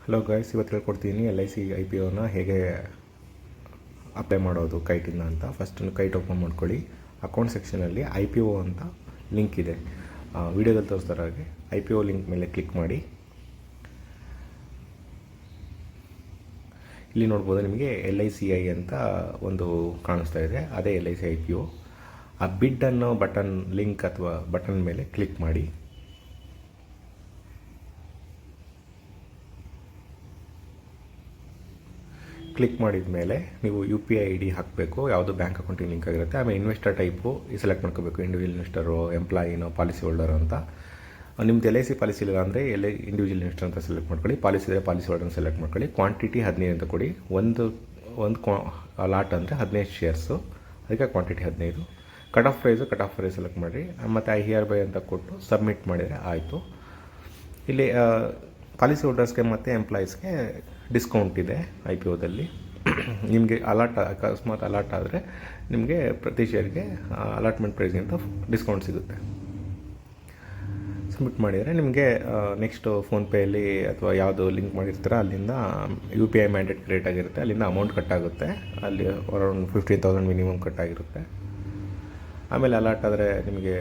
Hello guys, ಇವತ್ತು ಹೇಳ್ಕೊಡ್ತೀನಿ LIC IPOನ ಹೇಗೆ ಅಪ್ಲೈ ಮಾಡೋದು ಕೈಟಿಂದ ಅಂತ. ಫಸ್ಟ್ ಕೈಟ್ ಓಪನ್ ಮಾಡ್ಕೊಳ್ಳಿ. ಅಕೌಂಟ್ ಸೆಕ್ಷನಲ್ಲಿ IPO ಅಂತ ಲಿಂಕ್ ಇದೆ. ವಿಡಿಯೋದಲ್ಲಿ ತೋರಿಸ್ತಾರ ಹಾಗೆ IPO ಲಿಂಕ್ ಮೇಲೆ ಕ್ಲಿಕ್ ಮಾಡಿ. ಇಲ್ಲಿ ನೋಡ್ಬೋದು ನಿಮಗೆ LICI ಅಂತ ಒಂದು ಕಾಣಿಸ್ತಾ ಇದೆ, ಅದೇ LIC IPO. ಆ ಬಿಡ್ ಅನ್ನೋ ಬಟನ್ ಲಿಂಕ್ ಅಥವಾ ಬಟನ್ ಮೇಲೆ ಕ್ಲಿಕ್ ಮಾಡಿ. ಕ್ಲಿಕ್ ಮಾಡಿದ ಮೇಲೆ ನೀವು UPI ID ಹಾಕಬೇಕು, ಯಾವುದು ಬ್ಯಾಂಕ್ ಅಕೌಂಟಿಗೆ ಲಿಂಕ್ ಆಗಿರುತ್ತೆ. ಆಮೇಲೆ ಇನ್ವೆಸ್ಟರ್ ಟೈಪು ಸೆಲೆಕ್ಟ್ ಮಾಡ್ಕೋಬೇಕು, ಇಂಡಿವಿಜುವಲ್ ಇನ್ವೆಸ್ಟರು, ಎಂಪ್ಲಾಯಿನೋ, ಪಾಲಿಸಿ ಹೋಲ್ಡರ್ ಅಂತ. ನಿಮ್ದು LIC ಪಾಲಿಸಿ ಇಲ್ಲ ಅಂದರೆ ಇಂಡಿವಿಜುವಲ್ ಇನ್ವೆಸ್ಟರ್ ಅಂತ ಸೆಲೆಕ್ಟ್ ಮಾಡ್ಕೊಳ್ಳಿ. ಪಾಲಿಸಿ ಇದ್ದರೆ ಪಾಲಿಸಿ ಹೋಲ್ಡರ್ನ ಸೆಲೆಕ್ಟ್ ಮಾಡ್ಕೊಳ್ಳಿ. ಕ್ವಾಂಟಿಟಿ 15 ಅಂತ ಕೊಡಿ. ಒಂದು ಲಾಟ್ ಅಂದರೆ 15 ಶೇರ್ಸು, ಅದಕ್ಕೆ quantity 15. Cut off price select ಮಾಡಿರಿ. ಮತ್ತು IR ಬೈ ಅಂತ ಕೊಟ್ಟು ಸಬ್ಮಿಟ್ ಮಾಡಿದರೆ ಆಯಿತು. ಇಲ್ಲಿ ಪಾಲಿಸಿ ಹೋಲ್ಡರ್ಸ್ಗೆ ಮತ್ತು ಎಂಪ್ಲಾಯೀಸ್ಗೆ ಡಿಸ್ಕೌಂಟ್ ಇದೆ IPOದಲ್ಲಿ. ನಿಮಗೆ ಅಕಸ್ಮಾತ್ ಅಲಾಟ್ ಆದರೆ ನಿಮಗೆ ಪ್ರತಿ ಶೇರ್ಗೆ ಅಲಾಟ್ಮೆಂಟ್ ಪ್ರೈಸ್ಗಿಂತ ಡಿಸ್ಕೌಂಟ್ ಸಿಗುತ್ತೆ. ಸಬ್ಮಿಟ್ ಮಾಡಿದರೆ ನಿಮಗೆ ನೆಕ್ಸ್ಟು ಫೋನ್ಪೇಯಲ್ಲಿ ಅಥವಾ ಯಾವುದು ಲಿಂಕ್ ಮಾಡಿರ್ತೀರ ಅಲ್ಲಿಂದ UPI ಮ್ಯಾಂಡೇಟ್ ಕ್ರಿಯೇಟ್ ಆಗಿರುತ್ತೆ, ಅಲ್ಲಿಂದ ಅಮೌಂಟ್ ಕಟ್ಟಾಗುತ್ತೆ. ಅಲ್ಲಿ ಅರೌಂಡ್ 15,000 ಮಿನಿಮಮ್ ಕಟ್ಟಾಗಿರುತ್ತೆ. ಆಮೇಲೆ ಅಲಾಟ್ ಆದರೆ ನಿಮಗೆ